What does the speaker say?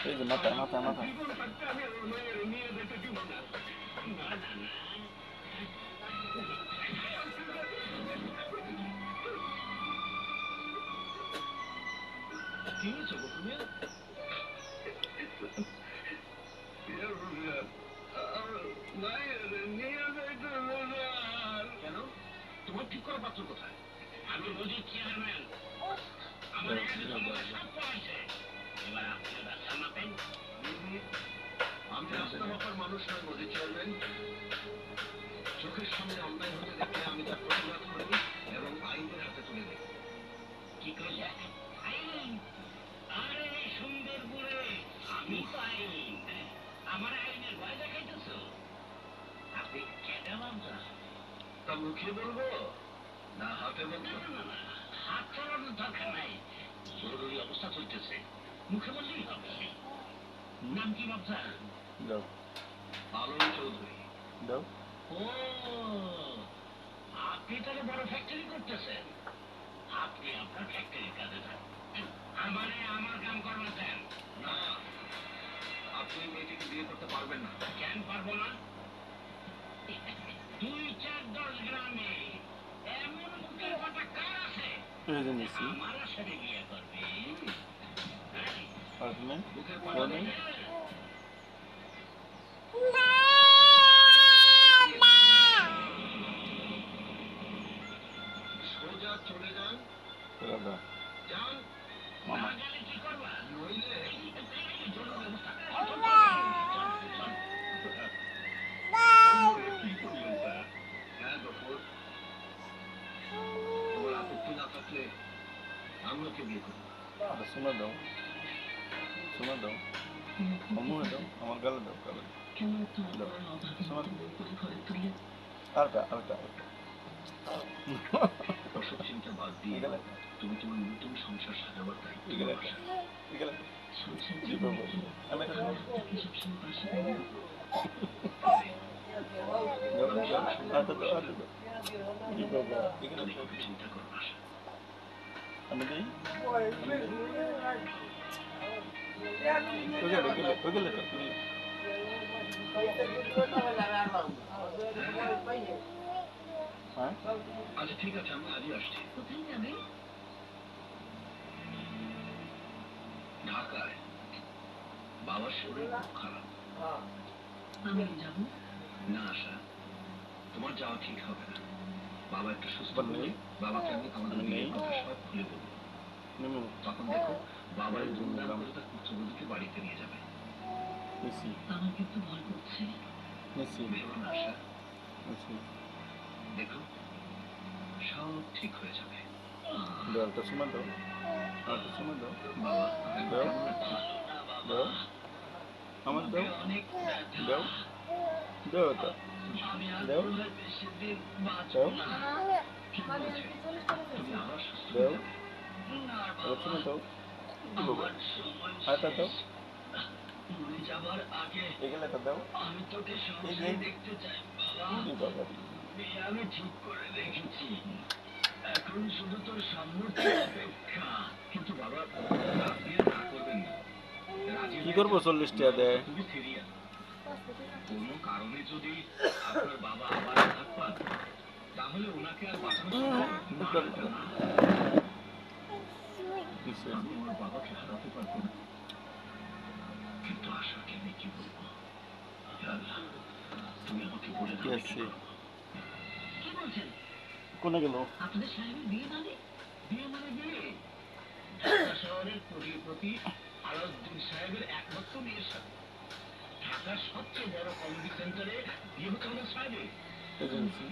এই যে মাথা মাথা মাথা কি হয়েছে তুমি? কেন? তোমার ঠিক করা পাত্র কোথায়? আমি নদীর চেয়ারম্যান, আমার এবার আপনি ব্যবসা মাপেন। আমি রাস্তা মাপার মানুষ নয় নদীর চেয়ারম্যান। চোখের সামনে অন্যায় হতে দেখলে আমি তার প্রতিবাদ করি এবং আইনের হাতে তুলে দিই। কি করলে? আরে সুন্দর বুড়ে, আমি তো আইন, আমার আইনের ভয় দেখাইতেছ? আপনি কেটে ভাবছ? তা মুখে বলবো না হাতে বলবো? না, হাত চালানোর দরকার নাই, জরুরি অবস্থা চলতেছে, মুখে বললেই হবে। নাম কি ভাবছা? আলম চৌধুরী। ও, আপনি তাহলে বড় ফ্যাক্টরি করতেছেন? আপনি আপনার ফ্যাক্টরির কাজে যান, আমারে আমার কাম করবেন দেন। না, আপনি মেয়েটিকে বিয়ে করতে পারবেন না। কেন পারবো না? 2-4-10 গ্রামে এমন মুখের কথা কার আছে আমার সাথে বিয়ে করবে? মুখের কথা সোজা চলে যান, যান। না গেলে কি করবা? নইলে কি করলেন স্যার? হ্যাঁ গফুর, তোমার আপত্তি না থাকলে আমাকে বিয়ে করবো। শোনা দাও শোনা দাও আমার গালে দাও গালে আরেকটা আরেকটা ওসব চিন্তা বাদ দিয়ে তুমি তোমার নতুন সংসার সাজাবার দায়িত্ব চিন্তা করো না। আমি দিই আচ্ছা ঠিক আছে, আমি আজই আসছি। কোথায় যাবে? ঢাকায়, বাবার শরীর খুব খারাপ। আমি যাব না। আশা, তোমার যাওয়া ঠিক হবে না। বাবা একটু সুস্থ হলে বাবাকে আমি আমাদের বিয়ের কথা সব খুলে বলবো। তখন দেখো বাবার ধুমধাম করে তার পুত্রবধূকে বাড়িতে নিয়ে যাবে। আমার কিন্তু ভয় করছে। ভেবো না আশা, দেখো সব ঠিক হয়ে যাবে। একটা সময় দাও একটা সময় দাও বাবা দাও দাও আমার দাও দাও দাও এটা দাও দাও দাও একটা সময় দাও হাতটা দাও যাবার আগে এগুলোটা দাও আমি তোকে সংসারে দেখতে চাই বাবা। আমি ঠিক করে রেখেছি, এখন শুধু তোর সামর্থ্য অপেক্ষা। কিন্তু বাবা আপনি না করবেন না। কি করবো 40 টাকা দেয় খুবই সিরিয়াস, কোনো কারণে যদি আপনার বাবা আবার আঘাত পান তাহলে ওনাকে আর বাঁচানো সম্ভব না। আমি আমার বাবাকে হারাতে পারবো না, কিন্তু আশাকে আমি কি বলবো? তুমি আমাকে বলে দাও কি বলছেন? কোনে গেল আপনাদের সাহেবের বিয়ে মানে? বিয়ে মানে বিয়ে? ঢাকা শহরের কোটিপতি আলাউদ্দিন সাহেবের একমাত্র মেয়ের সাথে ঢাকার সবচেয়ে বড় কমিউনিটি সেন্টারে বিয়ে হচ্ছে আমাদের সাহেবের। এজেন্সি